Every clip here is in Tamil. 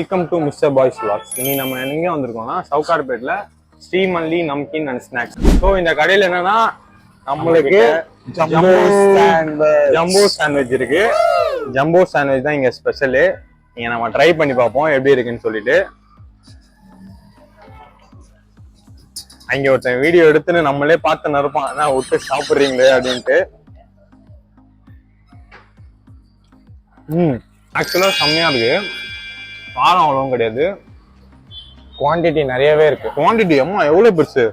Welcome to mister boys vlogs. இன்னைக்கு நம்ம எங்க வந்திருக்கோம்னா சவுகார்பேட்ல ஸ்ரீமல்லி நம்கின் அண்ட் ஸ்நாக்ஸ். ஸோ இந்த கடையில் என்னன்னா நம்மளுக்கு ஜம்போ சாண்ட்விச் இருக்கு. ஜம்போ சாண்ட்விச் தான் இங்க ஸ்பெஷலு. இங்க நம்ம ட்ரை பண்ணி பார்ப்போம் எப்படி இருக்குன்னு சொல்லிட்டு. அங்க ஒருத்தன் வீடியோ எடுத்துன்னு நம்மளே பார்த்து நிரப்பான், ஆனா விட்டு சாப்பிடுறீங்களே அப்படின்ட்டு. ஆக்சுவலா செம்மையா இருக்கு. காரம் அவ்வளவும் கிடையாது, குவான்டிட்டி நிறையவே இருக்கு. குவான்டிட்டி அம்மா எவ்வளவு பெருசு,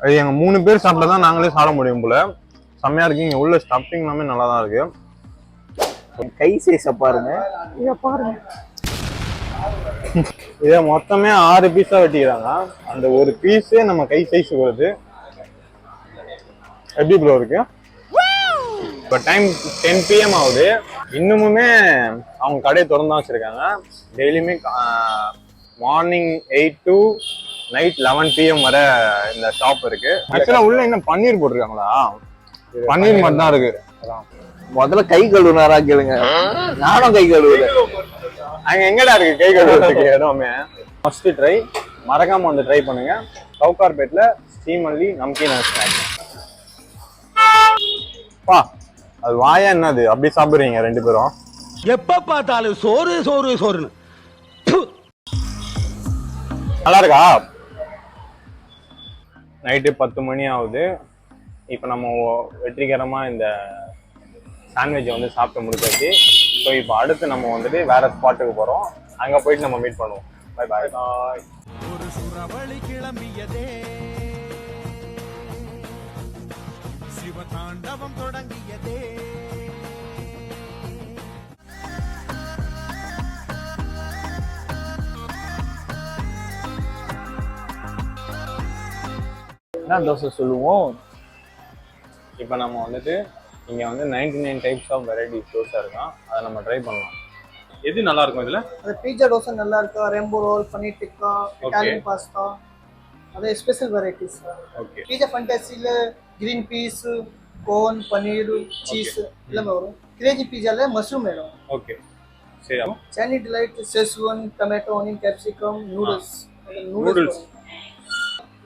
அது எங்க 3 பேர் சாப்பிட்டதான் நாங்களே சாப்பிட முடியும் போல. செம்மையா இருக்கு. இங்க உள்ள ஸ்டஃபிங் எல்லாமே நல்லா தான் இருக்கு. கை சைஸ பாருங்க, இத பாருங்க. இத மொத்தமே 6 பீஸா வெட்டிக்கிறாங்க. அந்த ஒரு பீஸே நம்ம கை சைஸ் வருது. எப்படி ப்ரோ இருக்கு? இப்போ டைம் 10 PM ஆகுது. இன்னுமுமே அவங்க கடையை திறந்து வச்சிருக்காங்க. டெய்லியுமே மார்னிங் 8 to நைட் 11 PM வரை இந்த ஷாப் இருக்கு. ஆக்சுவலா உள்ள இன்னும் பன்னீர் போட்டிருக்காங்களா? பன்னீர் மட்டும் தான் இருக்கு. முதல்ல கை கழுவுனாரா கேளுங்க, நானும் கை கழுவுறேன். அங்க எங்கடா இருக்கு கை கழுவுறதுக்கு இடமே? ஃபர்ஸ்ட் ட்ரை மறக்காம வந்து ட்ரை பண்ணுங்க. சவுகார்பேட்ல ஸ்ரீமல்லி நம்கின் அண்ட் ஸ்நாக்ஸ். பா அது வாயா என்னது அப்படி சாப்பிடுறீங்க 2 பேரும்? எப்ப பார்த்தாலும் சோறு சோறு சோறுன்னு. நல்லா இருக்கா? நைட்டு 10 மணி ஆகுது. இப்போ நம்ம வெற்றிகரமா இந்த சாண்ட்விட்சை வந்து சாப்பிட்டு முடிச்சாச்சு. ஸோ இப்போ அடுத்து நம்ம வந்துட்டு வேற ஸ்பாட்டுக்கு போறோம். அங்க போயிட்டு நம்ம மீட் பண்ணுவோம். Bye bye. ஒரு சுறவழி கிளம்பியதே, சிவதாண்டவம் தொடங்கியதே. என்ன தோசை சொல்லுவோம்? இப்போ நம்ம வந்துட்டு இங்க வந்து 99 டைப்ஸ் ஆஃப் வெரைட்டிஸ் தோசை இருக்கான். அதை நம்ம ட்ரை பண்ணலாம். எது நல்லா இருக்கும் இதுல? அது பீட்சா தோசை நல்லா இருக்கா, rainbow roll, paneer tikka, Italian pasta, அது ஸ்பெஷல் வெரைட்டிஸ். ஓகே. பீட்சா ஃபண்டாசில green peas, corn, paneer, cheese எல்லாமே வரும். கிரேஜி பீட்சால மஷ்ரூம் வேணும். ஓகே சரி. அப்போ sandy delight, schezwan, tomato, onion, capsicum, noodles.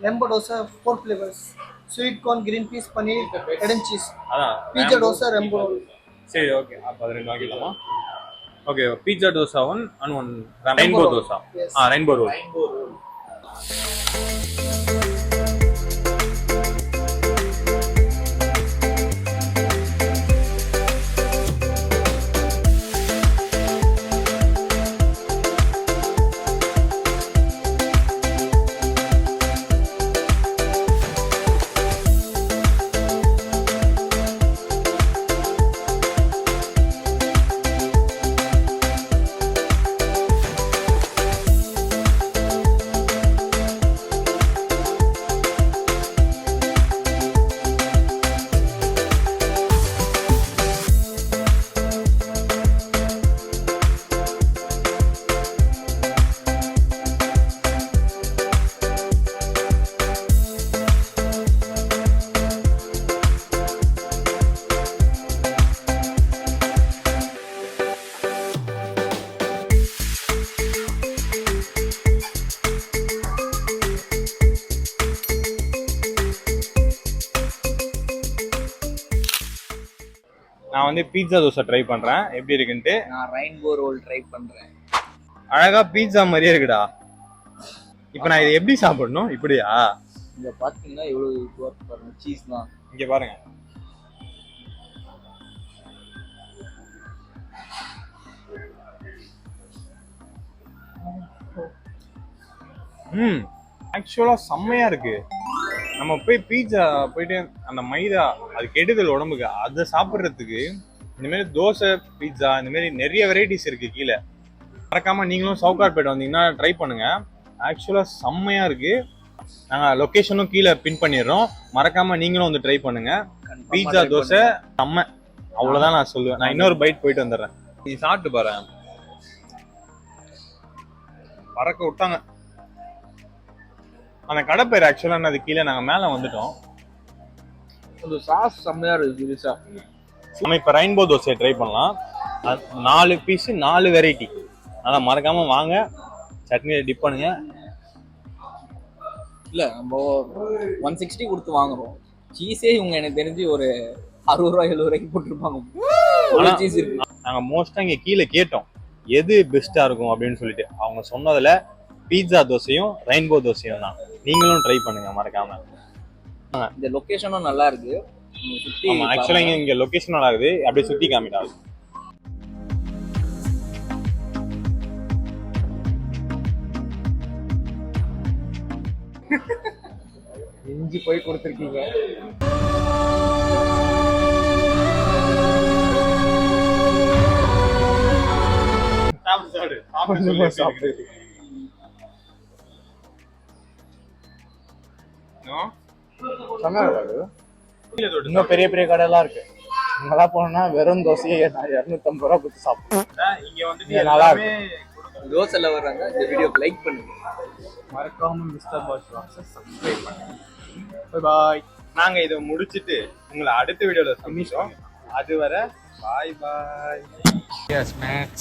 Rainbow dosa 4 flavours, sweet corn, green peas, paneer, head and cheese. அதான் பீட்சா தோசை, ரெம்போ ரோல். சரி ஓகே. அப்போ அது 2 வாங்கிடலாமா? Okay. Pizza dosa 1 and 1 rainbow dosa. Rainbow role. நான் வந்து பீட்சா தோசை ட்ரை பண்றேன் எப்படி இருக்குன்ட்டு. நான் ரெயின்போ ரோல் ட்ரை பண்றேன். அழகா பீட்சா மாதிரியே இருக்குடா. இப்போ நான் இதை எப்படி சாப்பிடணும்? இப்படியா? இங்க பாத்தீங்கன்னா எவ்வளவு இதுவா இருக்கு பாருங்க, சீஸ் தான். இங்க பாருங்க. ஆக்சுவலா செம்மையா இருக்கு. நம்ம போய் பீட்சா போயிட்டு அந்த மைதா அது கெடுதல் உடம்புக்கு, அதை சாப்பிட்றதுக்கு இந்த மாதிரி தோசை பீட்சா இந்த மாதிரி நிறைய வெரைட்டிஸ் இருக்கு கீழே. மறக்காம நீங்களும் சவுகார்பேட் வந்தீங்கன்னா ட்ரை பண்ணுங்க. ஆக்சுவலா செம்மையா இருக்கு. நாங்கள் லொக்கேஷனும் கீழே பின் பண்ணிடுறோம். மறக்காம நீங்களும் வந்து ட்ரை பண்ணுங்க. பீட்சா தோசை செம்ம. அவ்வளோதான் நான் சொல்லுவேன். நான் இன்னொரு பைட் போயிட்டு வந்துடுறேன். நீ சாப்பிட்டு பாரு. பறக்க விட்டாங்க. அந்த கடை பேர் ஆக்சுவலா அது கீழே நாங்க மேல வந்துட்டோம். அந்த சாஸ் செம்மையா இருக்கு. நம்ம இப்ப ரெயின்போ தோசை ட்ரை பண்ணலாம். 4 பீஸ் 4 வெரைட்டி. அதனால மறக்காம வாங்க, சட்னியை டிப் பண்ணுங்க. இல்ல நம்ம 160 கொடுத்து வாங்குறோம். சீஸே இவங்க எனக்கு தெரிஞ்சு ஒரு 60 ரூபாய் 70 ரூபாய்க்கு போட்டுருப்பாங்க. சீஸ் இருக்கு. நாங்க மோஸ்டா இங்க கீழே கேட்டோம் எது பெஸ்டா இருக்கும் அப்படின்னு சொல்லிட்டு. அவங்க சொன்னதுல பீட்சா தோசையும் ரெயின்போ தோசையும் தான். நீங்களும் ட்ரை பண்ணுங்க மறக்காம. இந்த லொகேஷனும் நல்லா இருக்கு. சுத்தி ஆக்சுவலா இங்க லொகேஷன் நல்லா இருக்குது. அப்படியே சுத்தி காமிட்டாங்க. இஞ்சி போய் கொடுத்துருக்கீங்க. இன்னும் பெரிய பெரிய கடையெல்லாம் இருக்கு. அங்கெல்லாம் போனோம்னா வெறும் தோசையை 250 ரூபா கொடுத்து சாப்பிடுவோம். இங்க வந்துட்டு நல்லா எல்லாமே தோசைல வர்றாங்க. இந்த வீடியோக்கு லைக் பண்ணுங்க. மறக்காம மிஸ்டர் பாஸ் vlogs சப்ஸ்கிரைப் பண்ணுங்க. Bye bye. நாங்க இதை முடிச்சிட்டு உங்களை அடுத்த வீடியோல சந்திக்கிறோம். அதுவரை பாய் பாய். Yes, Max.